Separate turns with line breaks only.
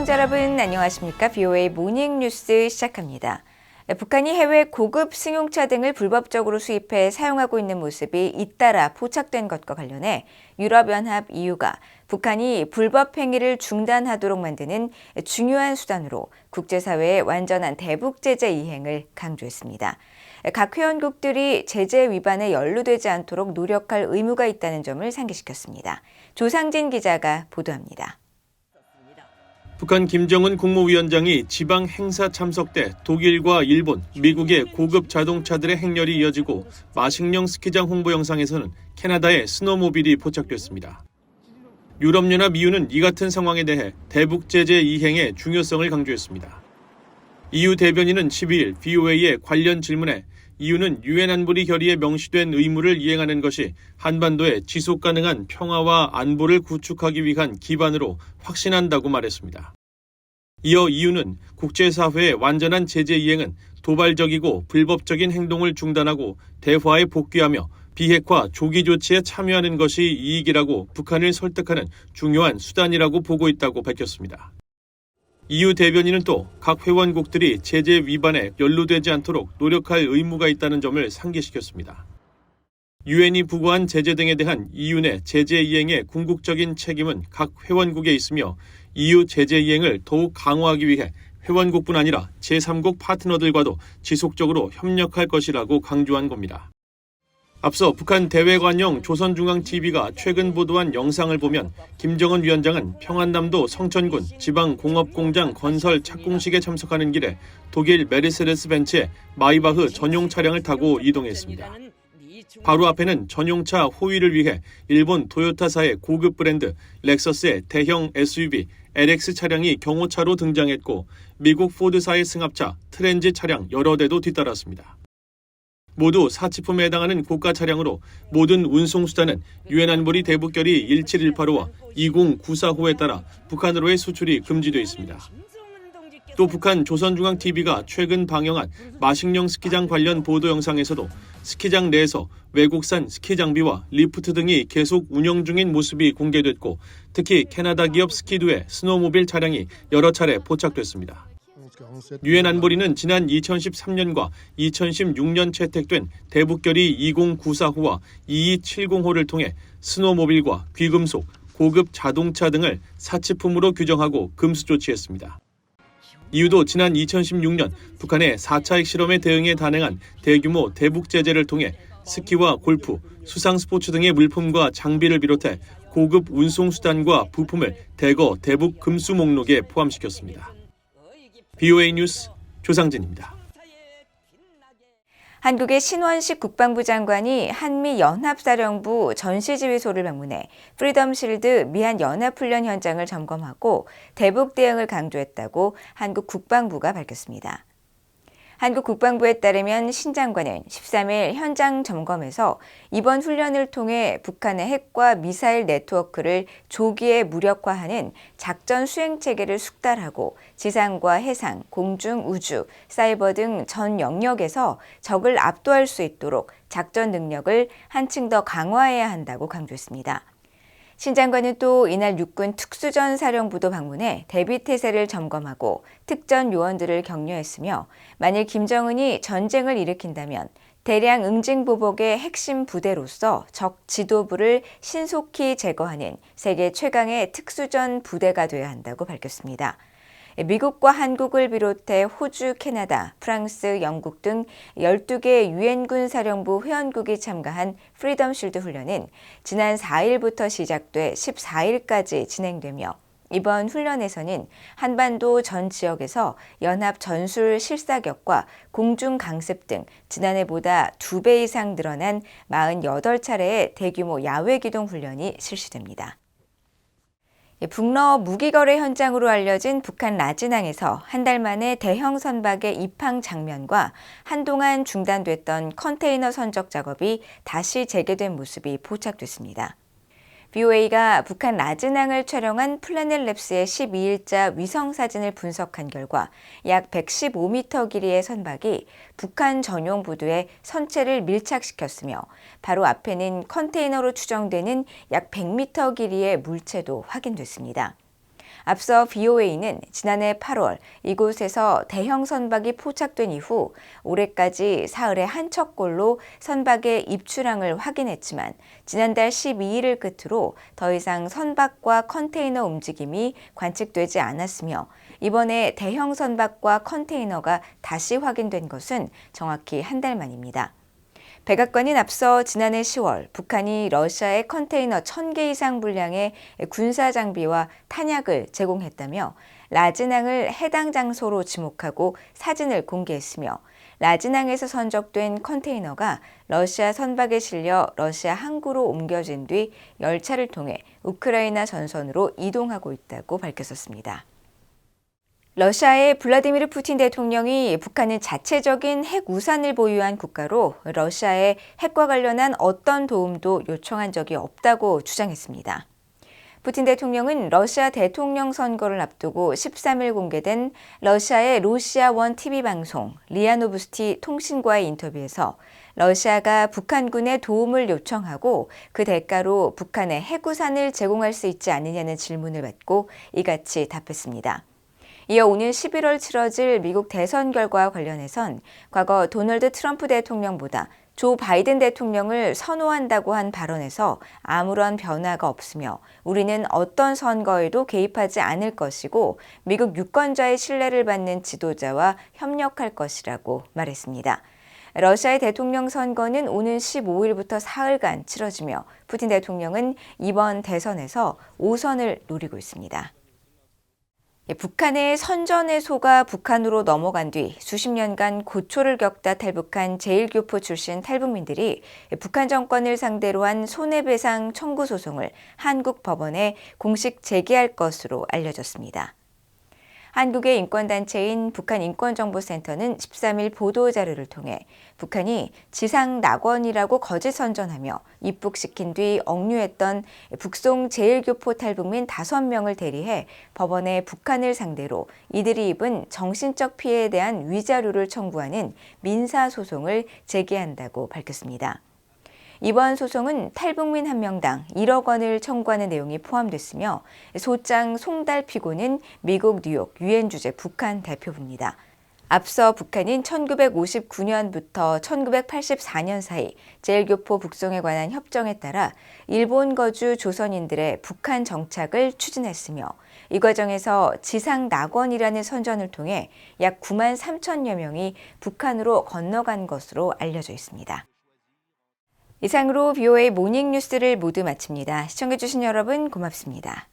시청자 여러분 안녕하십니까? VOA 모닝 뉴스 시작합니다. 북한이 해외 고급 승용차 등을 불법적으로 수입해 사용하고 있는 모습이 잇따라 포착된 것과 관련해 유럽연합 EU가 북한이 불법 행위를 중단하도록 만드는 중요한 수단으로 국제사회의 완전한 대북 제재 이행을 강조했습니다. 각 회원국들이 제재 위반에 연루되지 않도록 노력할 의무가 있다는 점을 상기시켰습니다. 조상진 기자가 보도합니다.
북한 김정은 국무위원장이 지방 행사 참석 때 독일과 일본, 미국의 고급 자동차들의 행렬이 이어지고 마식령 스키장 홍보 영상에서는 캐나다의 스노모빌이 포착됐습니다. 유럽연합 EU는 이 같은 상황에 대해 대북 제재 이행의 중요성을 강조했습니다. EU 대변인은 12일 VOA의 관련 질문에 EU는 유엔 안보리 결의에 명시된 의무를 이행하는 것이 한반도의 지속 가능한 평화와 안보를 구축하기 위한 기반으로 확신한다고 말했습니다. 이어 EU는 국제사회의 완전한 제재 이행은 도발적이고 불법적인 행동을 중단하고 대화에 복귀하며 비핵화 조기 조치에 참여하는 것이 이익이라고 북한을 설득하는 중요한 수단이라고 보고 있다고 밝혔습니다. EU 대변인은 또 각 회원국들이 제재 위반에 연루되지 않도록 노력할 의무가 있다는 점을 상기시켰습니다. 유엔이 부과한 제재 등에 대한 EU 내 제재 이행의 궁극적인 책임은 각 회원국에 있으며 EU 제재 이행을 더욱 강화하기 위해 회원국뿐 아니라 제3국 파트너들과도 지속적으로 협력할 것이라고 강조한 겁니다. 앞서 북한 대외관용 조선중앙TV가 최근 보도한 영상을 보면 김정은 위원장은 평안남도 성천군 지방공업공장 건설 착공식에 참석하는 길에 독일 메르세데스 벤츠의 마이바흐 전용 차량을 타고 이동했습니다. 바로 앞에는 전용차 호위를 위해 일본 토요타사의 고급 브랜드 렉서스의 대형 SUV LX 차량이 경호차로 등장했고 미국 포드사의 승합차 트렌지 차량 여러 대도 뒤따랐습니다. 모두 사치품에 해당하는 고가 차량으로 모든 운송수단은 유엔 안보리 대북결의 1718호와 20945호에 따라 북한으로의 수출이 금지되어 있습니다. 또 북한 조선중앙TV가 최근 방영한 마식령 스키장 관련 보도 영상에서도 스키장 내에서 외국산 스키 장비와 리프트 등이 계속 운영 중인 모습이 공개됐고 특히 캐나다 기업 스키두의 스노모빌 차량이 여러 차례 포착됐습니다. 유엔 안보리는 지난 2013년과 2016년 채택된 대북결의 2094호와 2270호를 통해 스노모빌과 귀금속, 고급 자동차 등을 사치품으로 규정하고 금수 조치했습니다. 이유도 지난 2016년 북한의 4차 핵실험에 대응해 단행한 대규모 대북 제재를 통해 스키와 골프, 수상 스포츠 등의 물품과 장비를 비롯해 고급 운송수단과 부품을 대거 대북 금수 목록에 포함시켰습니다. VOA 뉴스 조상진입니다.
한국의 신원식 국방부 장관이 한미연합사령부 전시지휘소를 방문해 프리덤 실드 미한연합훈련 현장을 점검하고 대북 대응을 강조했다고 한국 국방부가 밝혔습니다. 한국 국방부에 따르면 신 장관은 13일 현장 점검에서 이번 훈련을 통해 북한의 핵과 미사일 네트워크를 조기에 무력화하는 작전 수행 체계를 숙달하고 지상과 해상, 공중, 우주, 사이버 등 전 영역에서 적을 압도할 수 있도록 작전 능력을 한층 더 강화해야 한다고 강조했습니다. 신 장관은 또 이날 육군 특수전 사령부도 방문해 대비태세를 점검하고 특전 요원들을 격려했으며 만일 김정은이 전쟁을 일으킨다면 대량 응징보복의 핵심 부대로서 적 지도부를 신속히 제거하는 세계 최강의 특수전 부대가 돼야 한다고 밝혔습니다. 미국과 한국을 비롯해 호주, 캐나다, 프랑스, 영국 등 12개 유엔군 사령부 회원국이 참가한 프리덤 실드 훈련은 지난 4일부터 시작돼 14일까지 진행되며 이번 훈련에서는 한반도 전 지역에서 연합 전술 실사격과 공중 강습 등 지난해보다 2배 이상 늘어난 48차례의 대규모 야외 기동 훈련이 실시됩니다. 북러 무기거래 현장으로 알려진 북한 라진항에서 한 달 만에 대형 선박의 입항 장면과 한동안 중단됐던 컨테이너 선적 작업이 다시 재개된 모습이 포착됐습니다. VOA가 북한 라진항을 촬영한 플래닛랩스의 12일자 위성사진을 분석한 결과 약 115m 길이의 선박이 북한 전용 부두에 선체를 밀착시켰으며 바로 앞에는 컨테이너로 추정되는 약 100m 길이의 물체도 확인됐습니다. 앞서 BOA는 지난해 8월 이곳에서 대형 선박이 포착된 이후 올해까지 사흘에 한 척꼴로 선박의 입출항을 확인했지만 지난달 12일을 끝으로 더 이상 선박과 컨테이너 움직임이 관측되지 않았으며 이번에 대형 선박과 컨테이너가 다시 확인된 것은 정확히 한 달 만입니다. 백악관은 앞서 지난해 10월 북한이 러시아에 컨테이너 1,000개 이상 분량의 군사 장비와 탄약을 제공했다며 라즈낭을 해당 장소로 지목하고 사진을 공개했으며 라즈낭에서 선적된 컨테이너가 러시아 선박에 실려 러시아 항구로 옮겨진 뒤 열차를 통해 우크라이나 전선으로 이동하고 있다고 밝혔었습니다. 러시아의 블라디미르 푸틴 대통령이 북한은 자체적인 핵 우산을 보유한 국가로 러시아에 핵과 관련한 어떤 도움도 요청한 적이 없다고 주장했습니다. 푸틴 대통령은 러시아 대통령 선거를 앞두고 13일 공개된 러시아의 로시아원 TV 방송 리아노브스티 통신과의 인터뷰에서 러시아가 북한군에 도움을 요청하고 그 대가로 북한에 핵우산을 제공할 수 있지 않느냐는 질문을 받고 이같이 답했습니다. 이어 오는 11월 치러질 미국 대선 결과와 관련해선 과거 도널드 트럼프 대통령보다 조 바이든 대통령을 선호한다고 한 발언에서 아무런 변화가 없으며 우리는 어떤 선거에도 개입하지 않을 것이고 미국 유권자의 신뢰를 받는 지도자와 협력할 것이라고 말했습니다. 러시아의 대통령 선거는 오는 15일부터 사흘간 치러지며 푸틴 대통령은 이번 대선에서 5선을 노리고 있습니다. 북한의 선전의 소가 북한으로 넘어간 뒤 수십 년간 고초를 겪다 탈북한 제1교포 출신 탈북민들이 북한 정권을 상대로 한 손해배상 청구 소송을 한국 법원에 공식 제기할 것으로 알려졌습니다. 한국의 인권단체인 북한인권정보센터는 13일 보도자료를 통해 북한이 지상 낙원이라고 거짓 선전하며 입북시킨 뒤 억류했던 북송 제1교포 탈북민 5명을 대리해 법원에 북한을 상대로 이들이 입은 정신적 피해에 대한 위자료를 청구하는 민사소송을 제기한다고 밝혔습니다. 이번 소송은 탈북민 1명당 1억 원을 청구하는 내용이 포함됐으며 소장 송달 피고는 미국 뉴욕 유엔 주재 북한 대표부입니다. 앞서 북한은 1959년부터 1984년 사이 제1교포 북송에 관한 협정에 따라 일본 거주 조선인들의 북한 정착을 추진했으며 이 과정에서 지상 낙원이라는 선전을 통해 약 9만 3천여 명이 북한으로 건너간 것으로 알려져 있습니다. 이상으로 BOA 모닝 뉴스를 모두 마칩니다. 시청해주신 여러분 고맙습니다.